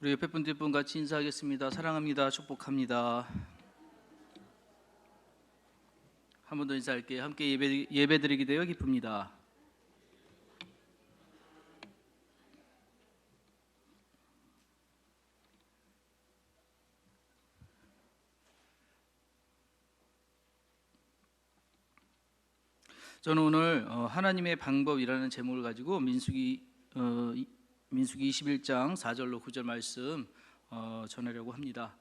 우리 옆에 분 뒷분 같이 인사하겠습니다. 사랑합니다. 축복합니다. 한 번 더 인사할게요. 함께 예배드리게 되어 기쁩니다. 저는 오늘 하나님의 방법이라는 제목을 가지고 민수기 21장 4절로 9절 말씀 전하려고 합니다.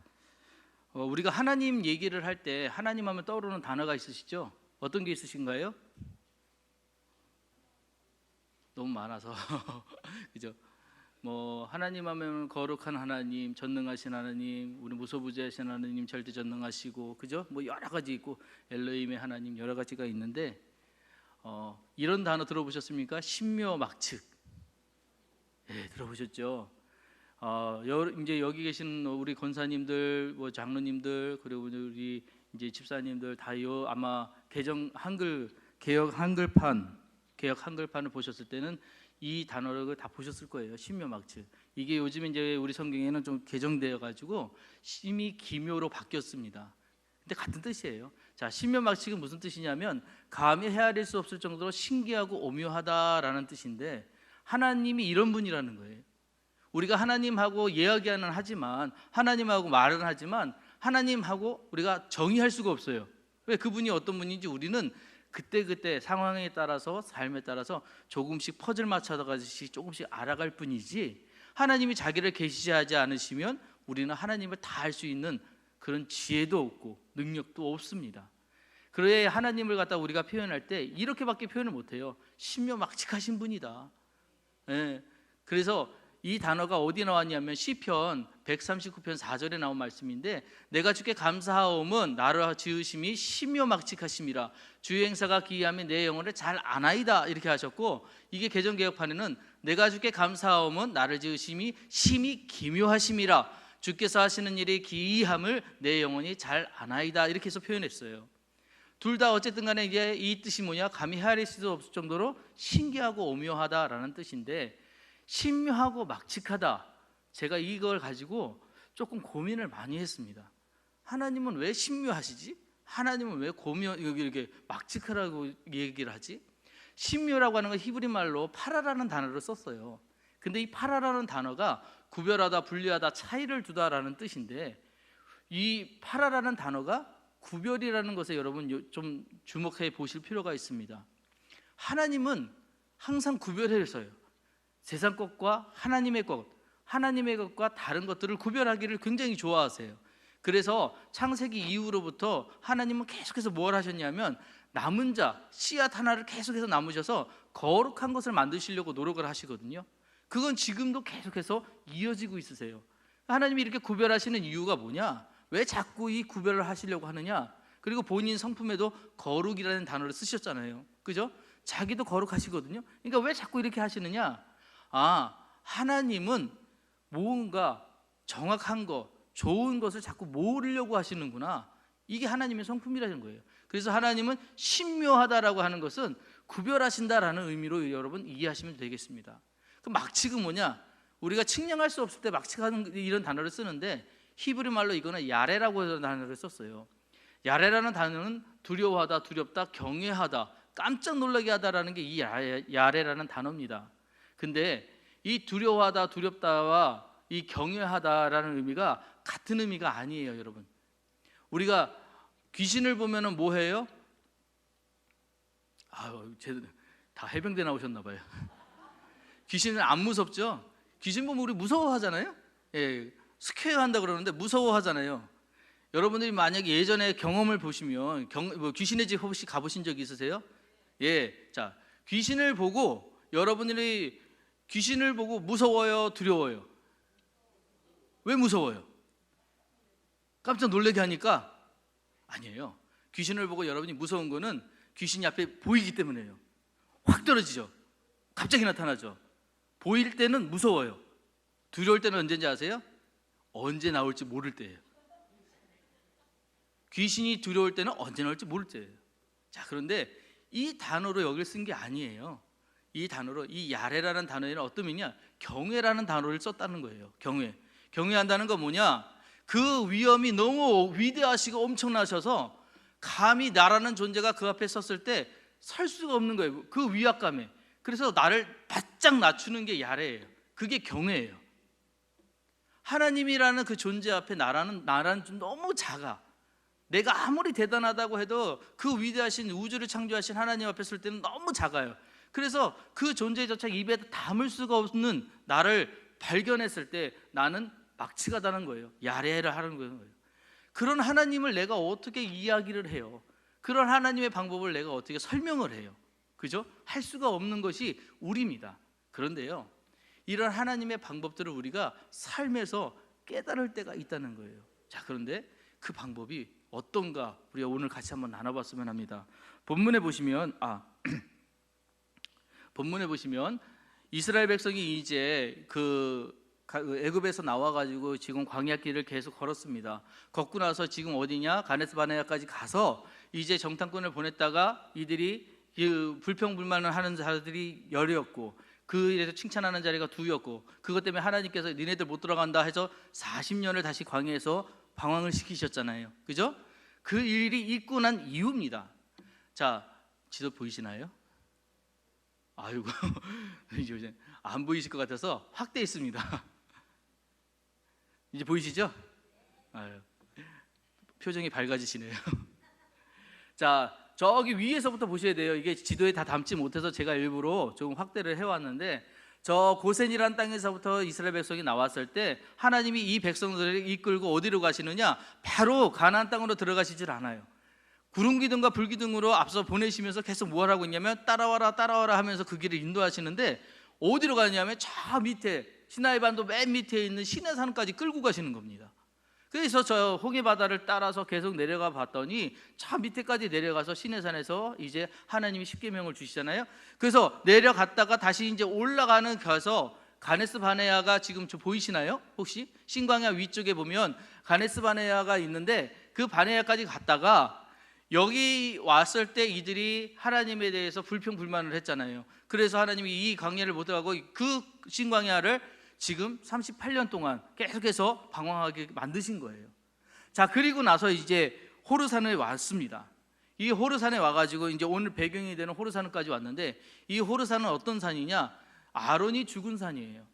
우리가 하나님 얘기를 할 때 하나님 하면 떠오르는 단어가 있으시죠? 어떤 게 있으신가요? 너무 많아서 그죠? 뭐 하나님 하면 거룩한 하나님, 전능하신 하나님, 우리 무소부재하신 하나님, 절대전능하시고, 그죠? 뭐 여러 가지 있고, 엘로힘의 하나님 여러 가지가 있는데 이런 단어 들어보셨습니까? 신묘막측. 예, 들어보셨죠? 이제 여기 계신 우리 권사님들, 뭐 장로님들, 그리고 우리 이제 집사님들 다 아마 개혁 한글판을 보셨을 때는 이 단어를 다 보셨을 거예요. 신묘막측. 이게 요즘 이제 우리 성경에는 좀 개정되어 가지고 심히 기묘로 바뀌었습니다. 근데 같은 뜻이에요. 자, 신묘막측은 무슨 뜻이냐면 감히 헤아릴 수 없을 정도로 신기하고 오묘하다라는 뜻인데, 하나님이 이런 분이라는 거예요. 우리가 하나님하고 이야기는 하지만, 하나님하고 말은 하지만 하나님하고 우리가 정의할 수가 없어요. 왜? 그분이 어떤 분인지 우리는 그때그때 상황에 따라서, 삶에 따라서 조금씩 퍼즐 맞춰가듯이 조금씩 알아갈 뿐이지, 하나님이 자기를 계시하지 않으시면 우리는 하나님을 다 알 수 있는 그런 지혜도 없고 능력도 없습니다. 그래 하나님을 갖다 우리가 표현할 때 이렇게밖에 표현을 못해요. 신묘막측하신 분이다. 예. 그래서 이 단어가 어디 나왔냐면 시편 139편 4절에 나온 말씀인데, 내가 주께 감사하옴은 나를 지으심이 신묘막측하심이라, 주의 행사가 기이하면 내 영혼을 잘 아나이다, 이렇게 하셨고, 이게 개정개혁판에는 내가 주께 감사하옴은 나를 지으심이 심히 기묘하심이라, 주께서 하시는 일이 기이함을 내 영혼이 잘 아나이다, 이렇게 해서 표현했어요. 둘 다 어쨌든 간에 이제 이 뜻이 뭐냐, 감히 헤아릴 수 없을 정도로 신기하고 오묘하다라는 뜻인데, 신묘하고 막측하다, 제가 이걸 가지고 조금 고민을 많이 했습니다. 하나님은 왜 신묘하시지? 하나님은 왜 이렇게 막측하라고 얘기를 하지? 신묘라고 하는 건 히브리 말로 파라라는 단어를 썼어요. 근데 이 파라라는 단어가 구별하다, 분리하다, 차이를 두다라는 뜻인데, 이 파라라는 단어가 구별이라는 것에 여러분 좀 주목해 보실 필요가 있습니다. 하나님은 항상 구별해서요. 세상 것과 하나님의 것과 다른 것들을 구별하기를 굉장히 좋아하세요. 그래서 창세기 이후로부터 하나님은 계속해서 뭘 하셨냐면, 남은 자, 씨앗 하나를 계속해서 남으셔서 거룩한 것을 만드시려고 노력을 하시거든요. 그건 지금도 계속해서 이어지고 있으세요. 하나님이 이렇게 구별하시는 이유가 뭐냐? 왜 자꾸 이 구별을 하시려고 하느냐? 그리고 본인 성품에도 거룩이라는 단어를 쓰셨잖아요. 그죠? 자기도 거룩하시거든요. 그러니까 왜 자꾸 이렇게 하시느냐? 하나님은 뭔가 정확한 것, 좋은 것을 자꾸 모으려고 하시는구나. 이게 하나님의 성품이라는 거예요. 그래서 하나님은 신묘하다라고 하는 것은 구별하신다라는 의미로 여러분 이해하시면 되겠습니다. 그 막측은 뭐냐? 우리가 측량할 수 없을 때 막측하는 이런 단어를 쓰는데, 히브리 말로 이거는 야레라고 하는 단어를 썼어요. 야레라는 단어는 두려워하다, 두렵다, 경외하다, 깜짝 놀라게 하다라는 게 이 야레라는 단어입니다. 근데 이 두려워하다, 두렵다와 이 경외하다라는 의미가 같은 의미가 아니에요, 여러분. 우리가 귀신을 보면은 뭐 해요? 다 해병대 나오셨나 봐요. 귀신은 안 무섭죠? 귀신 보면 우리 무서워하잖아요. 예, 스퀘어 한다 그러는데 무서워하잖아요. 여러분들이 만약에 예전에 경험을 보시면 귀신의 집 혹시 가보신 적 있으세요? 예, 자, 귀신을 보고 여러분들이 귀신을 보고 무서워요, 두려워요? 왜 무서워요? 깜짝 놀라게 하니까? 아니에요. 귀신을 보고 여러분이 무서운 거는 귀신이 앞에 보이기 때문에요. 확 떨어지죠. 갑자기 나타나죠. 보일 때는 무서워요. 두려울 때는 언제인지 아세요? 언제 나올지 모를 때예요. 귀신이 두려울 때는 언제 나올지 모를 때예요. 자, 그런데 이 단어로 여기를 쓴 게 아니에요. 이 단어로, 이 야레라는 단어에는 어떤 의미냐? 경외라는 단어를 썼다는 거예요. 경외. 경외한다는 건 뭐냐? 그 위엄이 너무 위대하시고 엄청나셔서 감히 나라는 존재가 그 앞에 섰을 때 설 수가 없는 거예요. 그 위압감에. 그래서 나를 바짝 낮추는 게 야레예요. 그게 경외예요. 하나님이라는 그 존재 앞에 나라는 좀 너무 작아. 내가 아무리 대단하다고 해도 그 위대하신 우주를 창조하신 하나님 앞에 설 때는 너무 작아요. 그래서 그 존재조차 입에 담을 수가 없는 나를 발견했을 때 나는 막치가다는 거예요. 야레를 하는 거예요. 그런 하나님을 내가 어떻게 이야기를 해요? 그런 하나님의 방법을 내가 어떻게 설명을 해요? 그죠? 할 수가 없는 것이 우리입니다. 그런데요, 이런 하나님의 방법들을 우리가 삶에서 깨달을 때가 있다는 거예요. 자, 그런데 그 방법이 어떤가 우리가 오늘 같이 한번 나눠봤으면 합니다. 본문에 보시면 이스라엘 백성이 이제 애굽에서 나와가지고 지금 광야길을 계속 걸었습니다. 걷고 나서 지금 어디냐? 가데스 바네아까지 가서 이제 정탐꾼을 보냈다가 이들이 불평불만을 하는 자들이 열이었고, 그에서 칭찬하는 자리가 두였고, 그것 때문에 하나님께서 니네들 못 들어간다 해서 40년을 다시 광야에서 방황을 시키셨잖아요. 그죠? 그 일이 있고 난 이후입니다. 자, 지도 보이시나요? 아이고, 이제 안 보이실 것 같아서 확대했습니다. 이제 보이시죠? 아유, 표정이 밝아지시네요. 자, 저기 위에서부터 보셔야 돼요. 이게 지도에 다 담지 못해서 제가 일부러 조금 확대를 해왔는데, 저 고센이라는 땅에서부터 이스라엘 백성이 나왔을 때 하나님이 이 백성들을 이끌고 어디로 가시느냐? 바로 가나안 땅으로 들어가시질 않아요. 구름 기둥과 불 기둥으로 앞서 보내시면서 계속 뭘 하고 있냐면 따라와라 따라와라 하면서 그 길을 인도하시는데, 어디로 가냐면 저 밑에 시나이 반도 맨 밑에 있는 시내산까지 끌고 가시는 겁니다. 그래서 저 홍해 바다를 따라서 계속 내려가 봤더니 저 밑에까지 내려가서 시내산에서 이제 하나님이 십계명을 주시잖아요. 그래서 내려갔다가 다시 이제 올라가는 가서 가데스 바네아가 지금 저 보이시나요? 혹시 신광야 위쪽에 보면 가데스 바네아가 있는데, 그 바네아까지 갔다가 여기 왔을 때 이들이 하나님에 대해서 불평불만을 했잖아요. 그래서 하나님이 이 광야를 못 들어가고 그 신광야를 지금 38년 동안 계속해서 방황하게 만드신 거예요. 자, 그리고 나서 이제 호르산에 왔습니다. 이 호르산에 와가지고 이제 오늘 배경이 되는 호르산까지 왔는데, 이 호르산은 어떤 산이냐? 아론이 죽은 산이에요.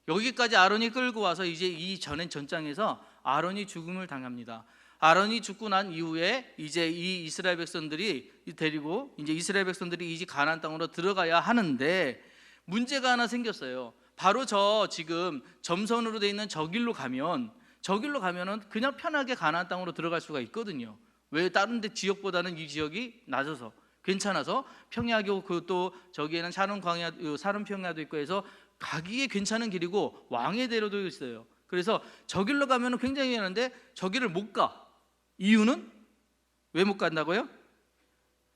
여기까지 아론이 끌고 와서 이제 이 전장에서 아론이 죽음을 당합니다. 아론이 죽고 난 이후에 이제 이 이스라엘 백성들이 데리고 이제 이스라엘 백성들이 이제 가나안 땅으로 들어가야 하는데, 문제가 하나 생겼어요. 바로 저 지금 점선으로 돼 있는 저 길로 가면은 그냥 편하게 가나안 땅으로 들어갈 수가 있거든요. 왜? 다른 데 지역보다는 이 지역이 낮아서 괜찮아서 평야고 그 또 저기에는 사름 평야도 있고 해서 가기에 괜찮은 길이고 왕의 대로도 있어요. 그래서 저 길로 가면은 굉장히 하는데 저 길을 못 가. 이유는 왜 못 간다고요?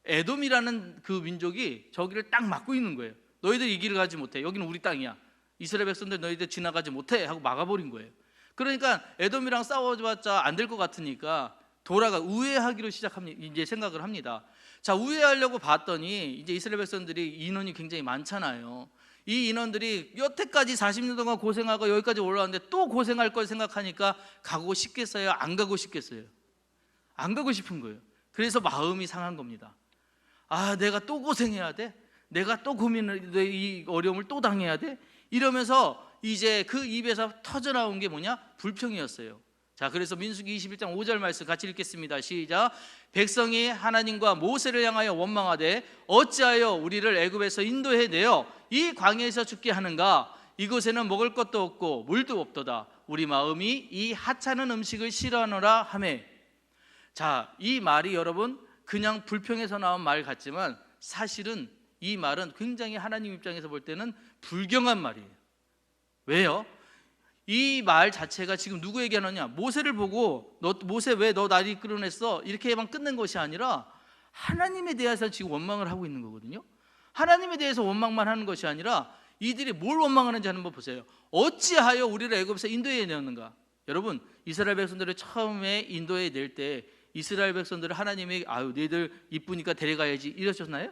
에돔이라는 그 민족이 저기를 딱 막고 있는 거예요. 너희들 이 길을 가지 못해. 여기는 우리 땅이야. 이스라엘 백성들 너희들 지나가지 못해 하고 막아버린 거예요. 그러니까 에돔이랑 싸워봤자 안 될 것 같으니까 우회하기로 이제 생각을 합니다. 자, 우회하려고 봤더니 이제 이스라엘 백성들이 인원이 굉장히 많잖아요. 이 인원들이 여태까지 40년 동안 고생하고 여기까지 올라왔는데 또 고생할 걸 생각하니까 가고 싶겠어요? 안 가고 싶겠어요? 안 가고 싶은 거예요. 그래서 마음이 상한 겁니다. 아, 내가 또 고생해야 돼? 내가 또 이 어려움을 또 당해야 돼? 이러면서 이제 그 입에서 터져나온 게 뭐냐? 불평이었어요. 자, 그래서 민수기 21장 5절 말씀 같이 읽겠습니다. 시작. 백성이 하나님과 모세를 향하여 원망하되 어찌하여 우리를 애굽에서 인도해 내어 이 광야에서 죽게 하는가? 이곳에는 먹을 것도 없고 물도 없도다. 우리 마음이 이 하찮은 음식을 싫어하노라 하매. 자, 이 말이 여러분 그냥 불평에서 나온 말 같지만 사실은 이 말은 굉장히 하나님 입장에서 볼 때는 불경한 말이에요. 왜요? 이 말 자체가 지금 누구 얘기하느냐? 모세를 보고 모세 왜 너 날 이끌어냈어? 이렇게만 끝낸 것이 아니라 하나님에 대해서 지금 원망을 하고 있는 거거든요. 하나님에 대해서 원망만 하는 것이 아니라 이들이 뭘 원망하는지 한번 보세요. 어찌하여 우리를 애굽에서 인도해 내었는가? 여러분, 이스라엘 백성들을 처음에 인도해 낼 때 이스라엘 백성들을 하나님이 너희들 이쁘니까 데려가야지 이러셨나요?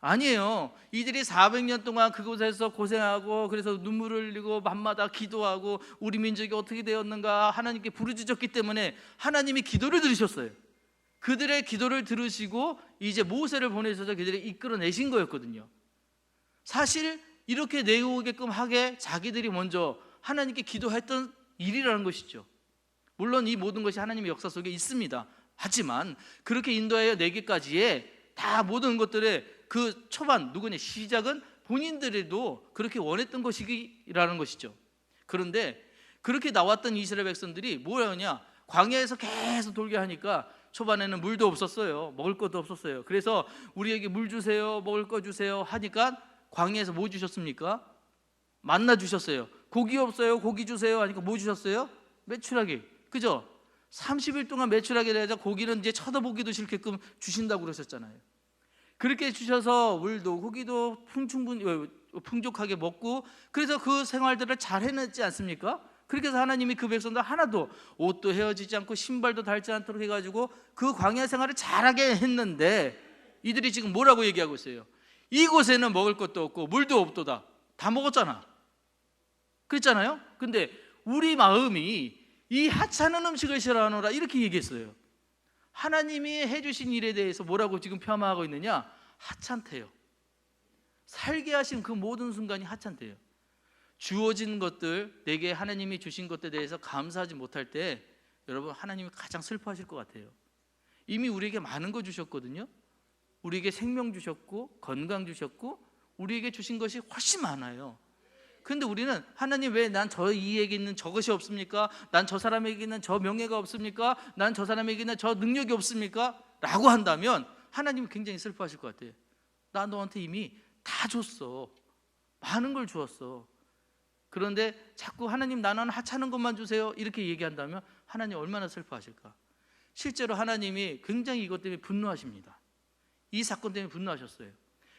아니에요. 이들이 400년 동안 그곳에서 고생하고 그래서 눈물을 흘리고 밤마다 기도하고 우리 민족이 어떻게 되었는가 하나님께 부르짖었기 때문에 하나님이 기도를 들으셨어요. 그들의 기도를 들으시고 이제 모세를 보내셔서 그들을 이끌어내신 거였거든요. 사실 이렇게 내오게끔 하게 자기들이 먼저 하나님께 기도했던 일이라는 것이죠. 물론 이 모든 것이 하나님의 역사 속에 있습니다. 하지만 그렇게 인도하여 내기까지의 다 모든 것들의 그 초반 누구냐 시작은 본인들도 그렇게 원했던 것이라는 것이죠. 그런데 그렇게 나왔던 이스라엘 백성들이 뭐였냐, 광야에서 계속 돌게 하니까 초반에는 물도 없었어요. 먹을 것도 없었어요. 그래서 우리에게 물 주세요, 먹을 거 주세요 하니까 광야에서 뭐 주셨습니까? 만나 주셨어요. 고기 없어요, 고기 주세요 하니까 뭐 주셨어요? 메추라기. 그죠? 30일 동안 메추라기 내자 고기는 이제 쳐다보기도 싫게끔 주신다고 그러셨잖아요. 그렇게 주셔서 물도 고기도 풍족하게 먹고 그래서 그 생활들을 잘 해냈지 않습니까? 그렇게 해서 하나님이 그 백성들 하나도 옷도 헤어지지 않고 신발도 닳지 않도록 해가지고 그 광야 생활을 잘하게 했는데 이들이 지금 뭐라고 얘기하고 있어요? 이곳에는 먹을 것도 없고 물도 없도다. 다 먹었잖아. 그랬잖아요. 근데 우리 마음이 이 하찮은 음식을 싫어하노라 이렇게 얘기했어요. 하나님이 해주신 일에 대해서 뭐라고 지금 폄하하고 있느냐? 하찮대요. 살게 하신 그 모든 순간이 하찮대요. 주어진 것들, 내게 하나님이 주신 것들에 대해서 감사하지 못할 때 여러분 하나님이 가장 슬퍼하실 것 같아요. 이미 우리에게 많은 거 주셨거든요. 우리에게 생명 주셨고 건강 주셨고 우리에게 주신 것이 훨씬 많아요. 근데 우리는 하나님 왜 난 이에게 있는 저것이 없습니까? 난 저 사람에게 있는 저 명예가 없습니까? 난 저 사람에게 있는 저 능력이 없습니까? 라고 한다면 하나님은 굉장히 슬퍼하실 것 같아요. 나 너한테 이미 다 줬어. 많은 걸 주었어. 그런데 자꾸 하나님 나는 하찮은 것만 주세요 이렇게 얘기한다면 하나님 얼마나 슬퍼하실까? 실제로 하나님이 굉장히 이것 때문에 분노하십니다. 이 사건 때문에 분노하셨어요.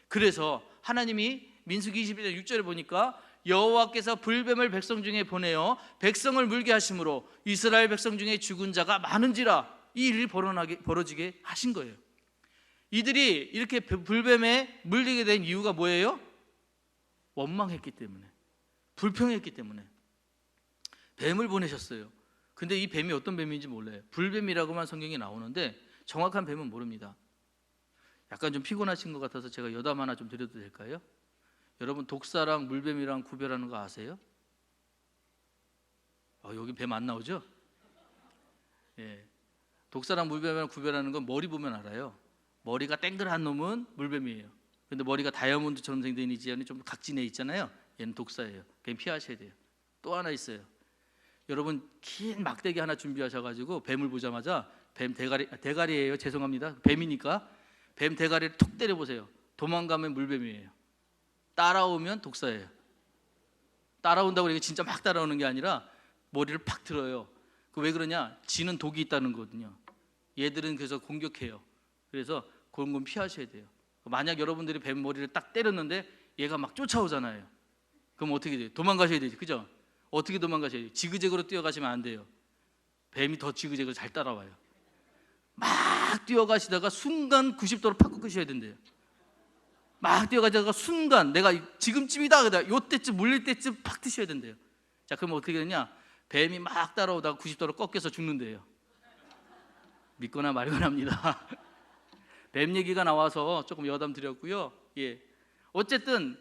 그래서 하나님이 민수기 22장 6절에 보니까 여호와께서 불뱀을 백성 중에 보내어 백성을 물게 하심으로 이스라엘 백성 중에 죽은 자가 많은지라 이 일이 벌어지게 하신 거예요. 이들이 이렇게 불뱀에 물리게 된 이유가 뭐예요? 원망했기 때문에, 불평했기 때문에 뱀을 보내셨어요. 근데 이 뱀이 어떤 뱀인지 몰라요. 불뱀이라고만 성경에 나오는데 정확한 뱀은 모릅니다. 약간 좀 피곤하신 것 같아서 제가 여담 하나 좀 드려도 될까요? 여러분 독사랑 물뱀이랑 구별하는 거 아세요? 여기 뱀 안 나오죠? 예. 독사랑 물뱀이랑 구별하는 건 머리 보면 알아요. 머리가 땡글한 놈은 물뱀이에요. 근데 머리가 다이아몬드처럼 생긴 이지연이 좀 각진해 있잖아요. 얘는 독사예요. 그냥 피하셔야 돼요. 또 하나 있어요. 여러분 긴 막대기 하나 준비하셔가지고 뱀을 보자마자 뱀 대가리예요. 죄송합니다. 뱀이니까 뱀 대가리를 툭 때려보세요. 도망가면 물뱀이에요. 따라오면 독사예요. 따라온다고 이게 진짜 막 따라오는 게 아니라 머리를 팍 들어요. 왜 그러냐? 지는 독이 있다는 거거든요. 얘들은 그래서 공격해요. 그래서 그런 건 피하셔야 돼요. 만약 여러분들이 뱀 머리를 딱 때렸는데 얘가 막 쫓아오잖아요. 그럼 어떻게 돼요? 도망가셔야 되죠. 그죠? 어떻게 도망가셔야 돼요? 지그재그로 뛰어가시면 안 돼요. 뱀이 더 지그재그로 잘 따라와요. 막 뛰어가시다가 순간 90도로 팍 꺾으셔야 된대요. 막 뛰어가다가 순간 내가 지금쯤이다 요때쯤 물릴 때쯤 팍 드셔야 된대요. 자, 그럼 어떻게 되냐? 뱀이 막 따라오다가 90도로 꺾여서 죽는데요. 믿거나 말거나 합니다. 뱀 얘기가 나와서 조금 여담 드렸고요. 예. 어쨌든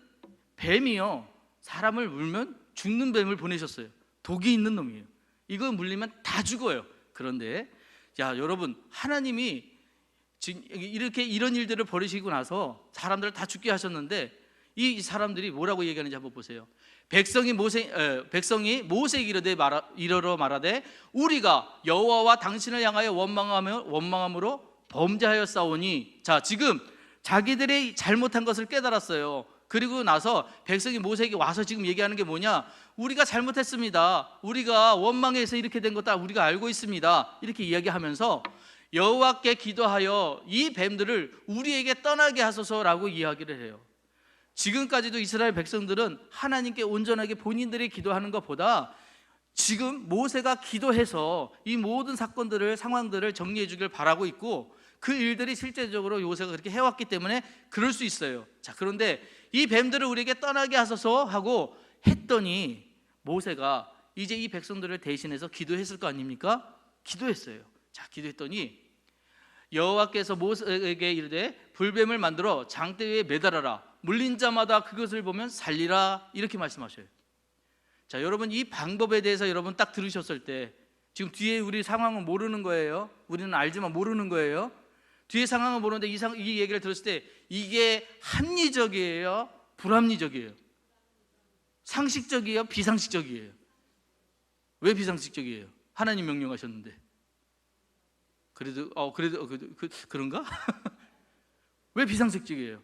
뱀이요 사람을 물면 죽는 뱀을 보내셨어요. 독이 있는 놈이에요. 이거 물리면 다 죽어요. 그런데 야 여러분 하나님이 이렇게 이런 일들을 벌이시고 나서 사람들을 다 죽게 하셨는데 이 사람들이 뭐라고 얘기하는지 한번 보세요. 백성이 모세에게 이르러 말하되 우리가 여호와와 당신을 향하여 원망함으로 범죄하였사오니. 자, 지금 자기들이 잘못한 것을 깨달았어요. 그리고 나서 백성이 모세에게 와서 지금 얘기하는 게 뭐냐? 우리가 잘못했습니다. 우리가 원망해서 이렇게 된 것다 우리가 알고 있습니다. 이렇게 이야기하면서 여호와께 기도하여 이 뱀들을 우리에게 떠나게 하소서라고 이야기를 해요. 지금까지도 이스라엘 백성들은 하나님께 온전하게 본인들이 기도하는 것보다 지금 모세가 기도해서 이 모든 사건들을 상황들을 정리해 주길 바라고 있고 그 일들이 실제적으로 요새가 그렇게 해왔기 때문에 그럴 수 있어요. 자, 그런데 이 뱀들을 우리에게 떠나게 하소서 하고 했더니 모세가 이제 이 백성들을 대신해서 기도했을 거 아닙니까? 기도했어요. 자, 기도했더니 여호와께서 모세에게 이르되 불뱀을 만들어 장대 위에 매달아라. 물린 자마다 그것을 보면 살리라. 이렇게 말씀하셔요. 자, 여러분 이 방법에 대해서 여러분 딱 들으셨을 때 지금 뒤에 우리 상황은 모르는 거예요. 우리는 알지만 모르는 거예요. 뒤에 상황은 모르는데 이 얘기를 들었을 때 이게 합리적이에요? 불합리적이에요? 상식적이에요? 비상식적이에요? 왜 비상식적이에요? 하나님 명령하셨는데. 그런가? 왜 비상식적이에요?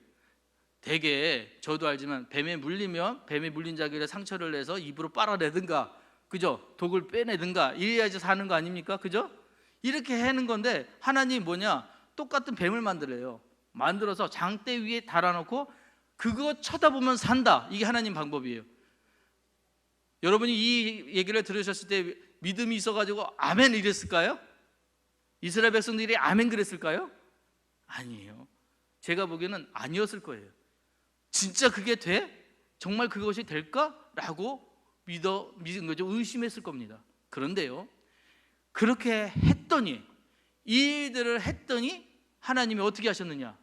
대개 저도 알지만 뱀에 물리면 뱀에 물린 자기를 상처를 내서 입으로 빨아내든가, 그죠? 독을 빼내든가 이래야지 사는 거 아닙니까? 그죠? 이렇게 하는 건데 하나님 뭐냐? 똑같은 뱀을 만들어요. 만들어서 장대 위에 달아놓고 그거 쳐다보면 산다. 이게 하나님 방법이에요. 여러분이 이 얘기를 들으셨을 때 믿음이 있어가지고 아멘 이랬을까요? 이스라엘 백성들이 아멘 그랬을까요? 아니에요. 제가 보기에는 아니었을 거예요. 진짜 그게 돼? 정말 그것이 될까? 라고 믿은 거죠. 의심했을 겁니다. 그런데요, 그렇게 했더니 이 일들을 했더니 하나님이 어떻게 하셨느냐?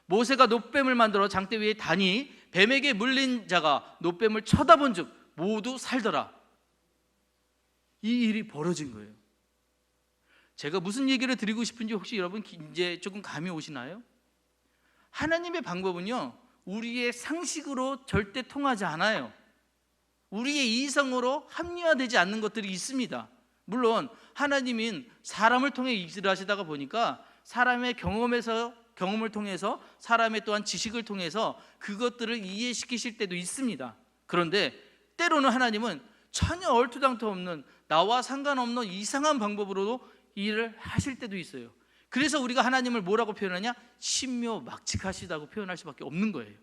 모세가 놋뱀을 만들어 장대 위에 다니 뱀에게 물린 자가 놋뱀을 쳐다본 즉 모두 살더라. 이 일이 벌어진 거예요. 제가 무슨 얘기를 드리고 싶은지 혹시 여러분 이제 조금 감이 오시나요? 하나님의 방법은요, 우리의 상식으로 절대 통하지 않아요. 우리의 이성으로 합리화되지 않는 것들이 있습니다. 물론 하나님은 사람을 통해 일을 하시다가 보니까 사람의 경험을 통해서 사람의 또한 지식을 통해서 그것들을 이해시키실 때도 있습니다. 그런데 때로는 하나님은 전혀 얼토당토 없는 나와 상관없는 이상한 방법으로도 일을 하실 때도 있어요. 그래서 우리가 하나님을 뭐라고 표현하냐? 신묘막측하시다고 표현할 수밖에 없는 거예요.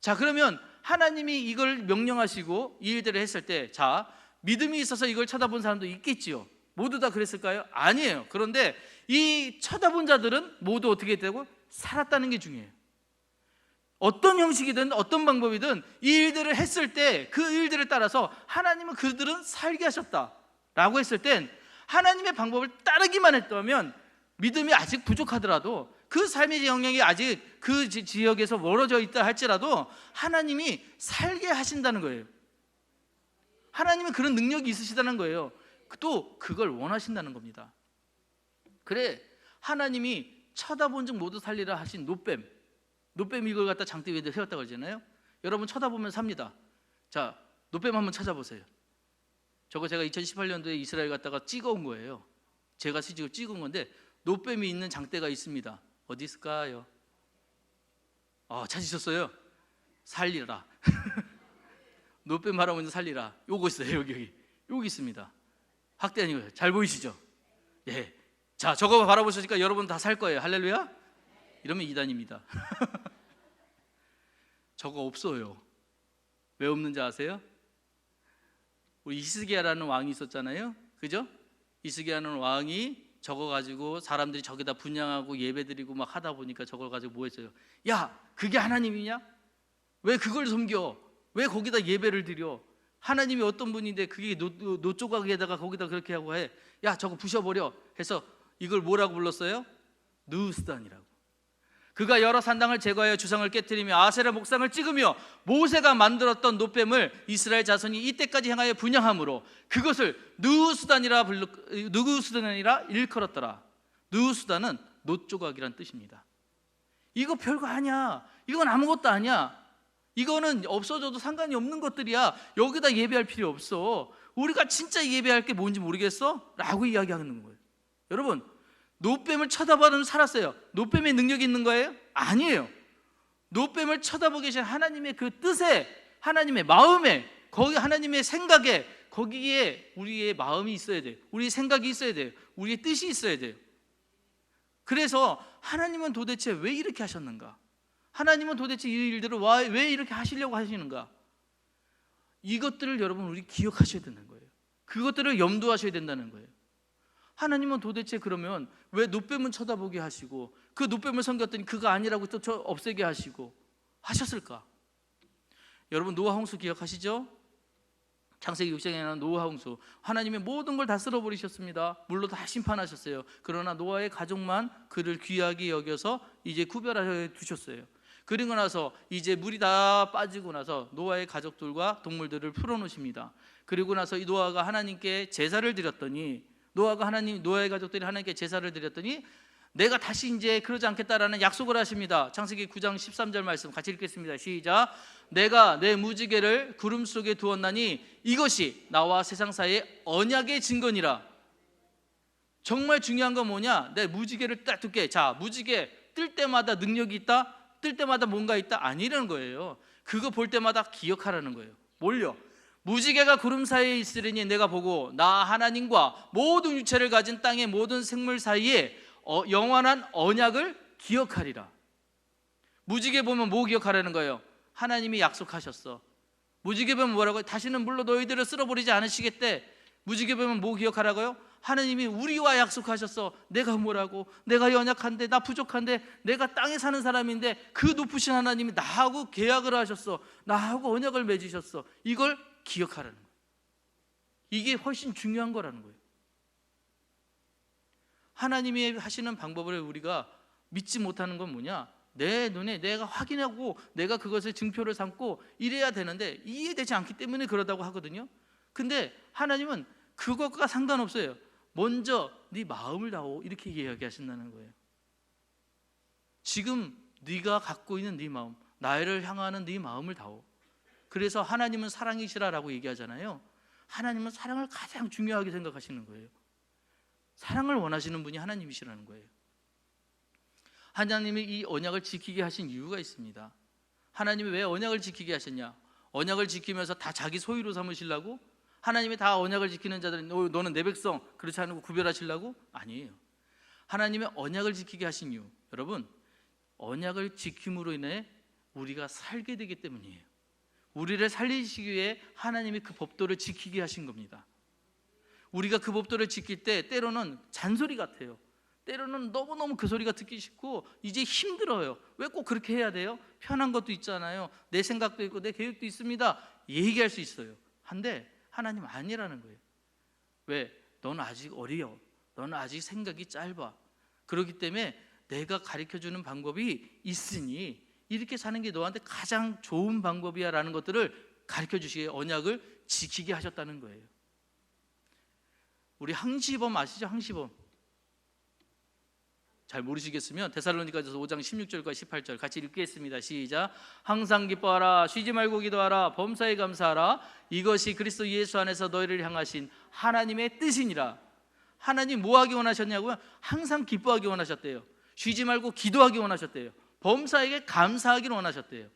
자, 그러면 하나님이 이걸 명령하시고 이 일들을 했을 때, 자, 믿음이 있어서 이걸 쳐다본 사람도 있겠지요. 모두 다 그랬을까요? 아니에요. 그런데 이 쳐다본 자들은 모두 어떻게 되고 살았다는 게 중요해요. 어떤 형식이든 어떤 방법이든 이 일들을 했을 때 그 일들을 따라서 하나님은 그들은 살게 하셨다라고 했을 땐 하나님의 방법을 따르기만 했다면 믿음이 아직 부족하더라도 그 삶의 영역이 아직 그 지역에서 멀어져 있다 할지라도 하나님이 살게 하신다는 거예요. 하나님은 그런 능력이 있으시다는 거예요. 또 그걸 원하신다는 겁니다. 그래, 하나님이 쳐다본 즉 모두 살리라 하신 놋뱀 이걸 갖다 장대 위에 세웠다고 그러잖아요. 여러분 쳐다보면 삽니다. 자, 놋뱀 한번 찾아보세요. 저거 제가 2018년도에 이스라엘 갔다가 찍어온 거예요. 제가 직접 찍은 건데 놋뱀이 있는 장대가 있습니다. 어디 있을까요? 찾으셨어요? 살리라. 놋뱀 바라보는 살리라. 요거 있어요. 여기 있습니다. 확대하는 거예요. 잘 보이시죠? 예. 자, 저거 바라보시니까 여러분 다 살 거예요. 할렐루야? 이러면 이단입니다. 저거 없어요. 왜 없는지 아세요? 우리 이스기야라는 왕이 있었잖아요. 그죠? 이스기야라는 왕이 저거 가지고 사람들이 저기다 분향하고 예배드리고 막 하다 보니까 저걸 가지고 뭐 했어요? 야, 그게 하나님이냐? 왜 그걸 섬겨? 왜 거기다 예배를 드려? 하나님이 어떤 분인데 그게 노조각에다가 거기다 그렇게 하고 해? 야, 저거 부셔버려 해서 이걸 뭐라고 불렀어요? 느우스단이라고. 그가 여러 산당을 제거하여 주상을 깨뜨리며 아세라 목상을 찍으며 모세가 만들었던 놋뱀을 이스라엘 자손이 이때까지 행하여 분향함으로 그것을 느우스단이라 일컬었더라. 느우스단은 놋조각이란 뜻입니다. 이거 별거 아니야. 이건 아무것도 아니야. 이거는 없어져도 상관이 없는 것들이야. 여기다 예배할 필요 없어. 우리가 진짜 예배할 게 뭔지 모르겠어? 라고 이야기하는 거예요. 여러분, 놋뱀을 쳐다보면 살았어요. 놋뱀의 능력이 있는 거예요? 아니에요. 놋뱀을 쳐다보고 계신 하나님의 그 뜻에, 하나님의 마음에, 거기 하나님의 생각에, 거기에 우리의 마음이 있어야 돼요. 우리의 생각이 있어야 돼요. 우리의 뜻이 있어야 돼요. 그래서 하나님은 도대체 왜 이렇게 하셨는가? 하나님은 도대체 이 일들을 왜 이렇게 하시려고 하시는가? 이것들을 여러분 우리 기억하셔야 되는 거예요. 그것들을 염두하셔야 된다는 거예요. 하나님은 도대체 그러면 왜 노뱀은 쳐다보게 하시고 그 노뱀을 섬겼더니 그거 아니라고 또 없애게 하시고 하셨을까? 여러분 노아 홍수 기억하시죠? 창세기 6장에 나오는 노아 홍수, 하나님이 모든 걸 다 쓸어버리셨습니다. 물로 다 심판하셨어요. 그러나 노아의 가족만 그를 귀하게 여겨서 이제 구별하여 두셨어요. 그리고 나서 이제 물이 다 빠지고 나서 노아의 가족들과 동물들을 풀어놓으십니다. 그리고 나서 이 노아가 하나님께 제사를 드렸더니 노아의 가족들이 하나님께 제사를 드렸더니 내가 다시 이제 그러지 않겠다라는 약속을 하십니다. 창세기 9장 13절 말씀 같이 읽겠습니다. 시작. 내가 내 무지개를 구름 속에 두었나니 이것이 나와 세상 사이의 언약의 증거니라. 정말 중요한 건 뭐냐? 내 무지개를 딱 둘게. 자, 무지개 뜰 때마다 능력이 있다? 뜰 때마다 뭔가 있다? 아니라는 거예요. 그거 볼 때마다 기억하라는 거예요. 뭘요? 무지개가 구름 사이에 있으리니 내가 보고 나 하나님과 모든 유체를 가진 땅의 모든 생물 사이에 영원한 언약을 기억하리라. 무지개 보면 뭐 기억하라는 거예요? 하나님이 약속하셨어. 무지개 보면 뭐라고요? 다시는 물로 너희들을 쓸어버리지 않으시겠대. 무지개 보면 뭐 기억하라고요? 하나님이 우리와 약속하셨어. 내가 뭐라고? 내가 연약한데, 나 부족한데, 내가 땅에 사는 사람인데 그 높으신 하나님이 나하고 계약을 하셨어. 나하고 언약을 맺으셨어. 이걸 기억하라는 거예요. 이게 훨씬 중요한 거라는 거예요. 하나님이 하시는 방법을 우리가 믿지 못하는 건 뭐냐? 내 눈에 내가 확인하고 내가 그것을 증표를 삼고 이래야 되는데 이해되지 않기 때문에 그러다고 하거든요. 근데 하나님은 그것과 상관없어요. 먼저 네 마음을 다오 이렇게 이야기하신다는 거예요. 지금 네가 갖고 있는 네 마음, 나를 향하는 네 마음을 다오. 그래서 하나님은 사랑이시라라고 얘기하잖아요. 하나님은 사랑을 가장 중요하게 생각하시는 거예요. 사랑을 원하시는 분이 하나님이시라는 거예요. 하나님이 이 언약을 지키게 하신 이유가 있습니다. 하나님이 왜 언약을 지키게 하셨냐? 언약을 지키면서 다 자기 소유로 삼으시려고? 하나님이 다 언약을 지키는 자들은 너는 내 백성 그렇지 않고 구별하시려고? 아니에요. 하나님의 언약을 지키게 하신 이유, 여러분, 언약을 지킴으로 인해 우리가 살게 되기 때문이에요. 우리를 살리시기 위해 하나님이 그 법도를 지키게 하신 겁니다. 우리가 그 법도를 지킬 때 때로는 잔소리 같아요. 때로는 너무너무 그 소리가 듣기 싫고 이제 힘들어요. 왜 꼭 그렇게 해야 돼요? 편한 것도 있잖아요. 내 생각도 있고 내 계획도 있습니다. 얘기할 수 있어요. 한데 하나님 아니라는 거예요. 왜? 너는 아직 어려. 너는 아직 생각이 짧아. 그렇기 때문에 내가 가르쳐주는 방법이 있으니 이렇게 사는 게 너한테 가장 좋은 방법이야 라는 것들을 가르쳐주시기에 언약을 지키게 하셨다는 거예요. 우리 항시범 아시죠? 항시범. 잘 모르시겠으면 데살로니가전서 5장 16절과 18절 같이 읽겠습니다. 시작. 항상 기뻐하라. 쉬지 말고 기도하라. 범사에 감사하라. 이것이 그리스도 예수 안에서 너희를 향하신 하나님의 뜻이니라. 하나님 뭐 하기 원하셨냐고요? 항상 기뻐하기 원하셨대요. 쉬지 말고 기도하기 원하셨대요. 범사에게 감사하기를 원하셨대요.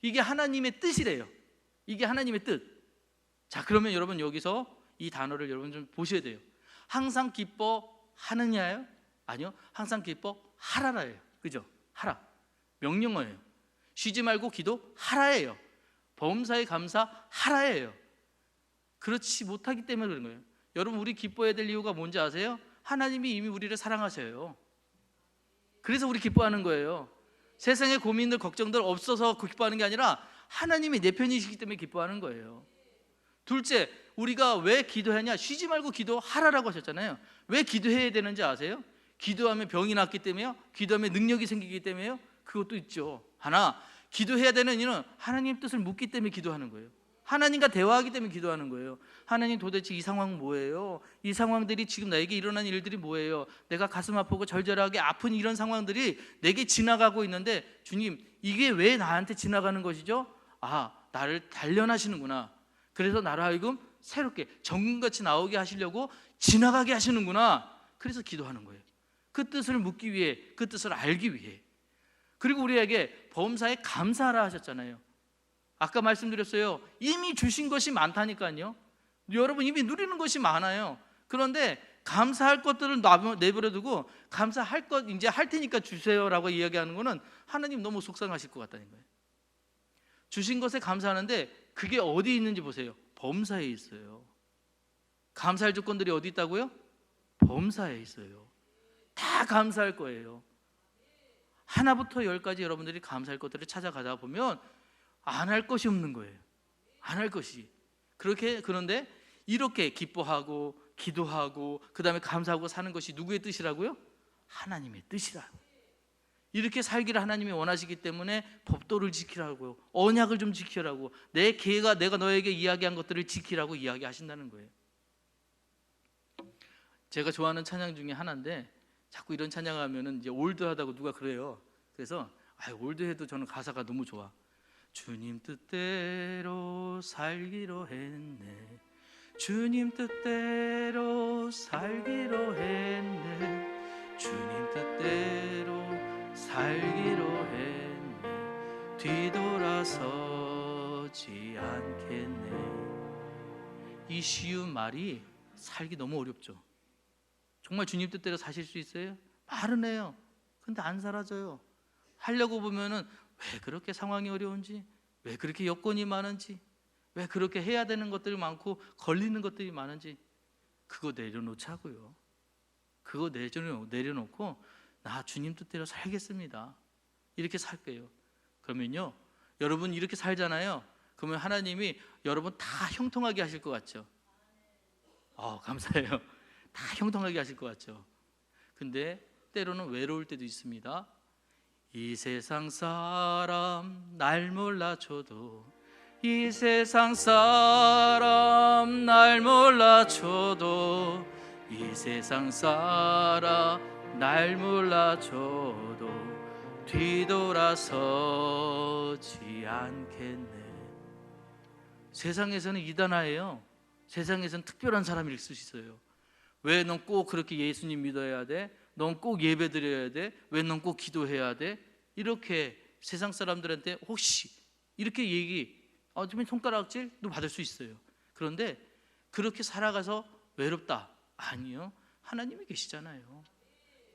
이게 하나님의 뜻이래요. 이게 하나님의 뜻. 자, 그러면 여러분 여기서 이 단어를 여러분 좀 보셔야 돼요. 항상 기뻐하느냐요? 아니요. 항상 기뻐하라라예요. 그죠? 하라. 명령어예요. 쉬지 말고 기도하라예요. 범사에 감사하라예요. 그렇지 못하기 때문에 그런 거예요. 여러분 우리 기뻐해야 될 이유가 뭔지 아세요? 하나님이 이미 우리를 사랑하셔요. 그래서 우리 기뻐하는 거예요. 세상의 고민들 걱정들 없어서 기뻐하는 게 아니라 하나님이 내 편이시기 때문에 기뻐하는 거예요. 둘째, 우리가 왜 기도하냐? 쉬지 말고 기도하라라고 하셨잖아요. 왜 기도해야 되는지 아세요? 기도하면 병이 낫기 때문에요? 기도하면 능력이 생기기 때문에요? 그것도 있죠. 하나, 기도해야 되는 이유는 하나님 뜻을 묻기 때문에 기도하는 거예요. 하나님과 대화하기 때문에 기도하는 거예요. 하나님 도대체 이 상황 뭐예요? 이 상황들이 지금 나에게 일어난 일들이 뭐예요? 내가 가슴 아프고 절절하게 아픈 이런 상황들이 내게 지나가고 있는데 주님 이게 왜 나한테 지나가는 것이죠? 아, 나를 단련하시는구나. 그래서 나를 하여금 새롭게 정금같이 나오게 하시려고 지나가게 하시는구나. 그래서 기도하는 거예요. 그 뜻을 묻기 위해, 그 뜻을 알기 위해. 그리고 우리에게 범사에 감사하라 하셨잖아요. 아까 말씀드렸어요. 이미 주신 것이 많다니까요. 여러분 이미 누리는 것이 많아요. 그런데 감사할 것들을 내버려두고 감사할 것 이제 할 테니까 주세요라고 이야기하는 거는 하나님 너무 속상하실 것 같다는 거예요. 주신 것에 감사하는데 그게 어디 있는지 보세요. 범사에 있어요. 감사할 조건들이 어디 있다고요? 범사에 있어요. 다 감사할 거예요. 하나부터 열까지 여러분들이 감사할 것들을 찾아가다 보면 안 할 것이 없는 거예요. 안 할 것이. 그런데 이렇게 기뻐하고 기도하고 그 다음에 감사하고 사는 것이 누구의 뜻이라고요? 하나님의 뜻이라고. 이렇게 살기를 하나님이 원하시기 때문에 법도를 지키라고요. 언약을 좀 지키라고. 내가 너에게 이야기한 것들을 지키라고 이야기하신다는 거예요. 제가 좋아하는 찬양 중에 하나인데 자꾸 이런 찬양하면은 이제 올드하다고 누가 그래요. 그래서 올드해도 저는 가사가 너무 좋아. 주님 뜻대로 살기로 했네. 주님 뜻대로 살기로 했네. 주님 뜻대로 살기로 했네. 뒤돌아서지 않겠네. 이 쉬운 말이 살기 너무 어렵죠. 정말 주님 뜻대로 사실 수 있어요? 말은 해요. 근데 안 사라져요. 하려고 보면은 왜 그렇게 상황이 어려운지, 왜 그렇게 여건이 많은지, 왜 그렇게 해야 되는 것들이 많고 걸리는 것들이 많은지 그거 내려놓자고요. 그거 내려놓고 나 주님 뜻대로 살겠습니다. 이렇게 살게요. 그러면요, 여러분 이렇게 살잖아요. 그러면 하나님이 여러분 다 형통하게 하실 것 같죠? 감사해요. 다 형통하게 하실 것 같죠? 근데 때로는 외로울 때도 있습니다. 이 세상 사람 날 몰라줘도, 이 세상 사람 날 몰라줘도, 이 세상 사람 날 몰라줘도 뒤돌아서지 않겠네. 세상에서는 이단아예요. 세상에서는 특별한 사람일 수 있어요. 왜 넌 꼭 그렇게 예수님 믿어야 돼? 넌 꼭 예배 드려야 돼? 왜 넌 꼭 기도해야 돼? 이렇게 세상 사람들한테 혹시 이렇게 좀 손가락질도 받을 수 있어요. 그런데 그렇게 살아가서 외롭다? 아니요. 하나님이 계시잖아요.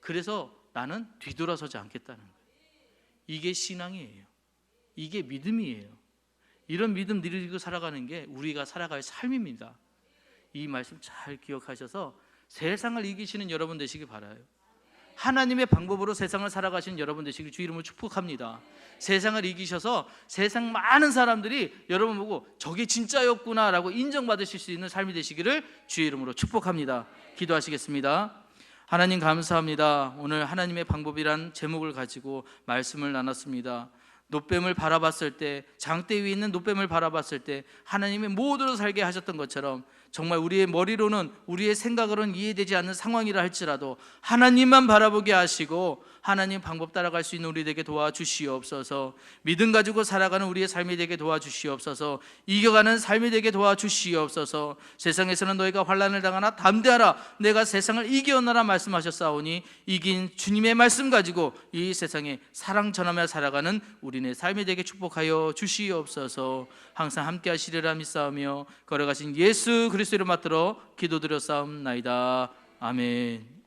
그래서 나는 뒤돌아서지 않겠다는 거예요. 이게 신앙이에요. 이게 믿음이에요. 이런 믿음 누리고 살아가는 게 우리가 살아갈 삶입니다. 이 말씀 잘 기억하셔서 세상을 이기시는 여러분 되시기 바라요. 하나님의 방법으로 세상을 살아가시는 여러분 되시길 주 이름으로 축복합니다. 세상을 이기셔서 세상 많은 사람들이 여러분 보고 저게 진짜였구나 라고 인정받으실 수 있는 삶이 되시기를 주 이름으로 축복합니다. 기도하시겠습니다. 하나님 감사합니다. 오늘 하나님의 방법이란 제목을 가지고 말씀을 나눴습니다. 노뱀을 바라봤을 때, 장대 위에 있는 노뱀을 바라봤을 때 하나님이 모두로 살게 하셨던 것처럼 정말 우리의 머리로는, 우리의 생각으로는 이해되지 않는 상황이라 할지라도 하나님만 바라보게 하시고 하나님 방법 따라갈 수 있는 우리 되게 도와주시옵소서. 믿음 가지고 살아가는 우리의 삶이 되게 도와주시옵소서. 이겨가는 삶이 되게 도와주시옵소서. 세상에서는 너희가 환난을 당하나 담대하라, 내가 세상을 이겨노라 말씀하셨사오니 이긴 주님의 말씀 가지고 이 세상에 사랑 전하며 살아가는 우리네 삶이 되게 축복하여 주시옵소서. 항상 함께 하시리라 믿사오며 걸어가신 예수 그리스도를 맞들어 기도드렸사옵나이다. 아멘.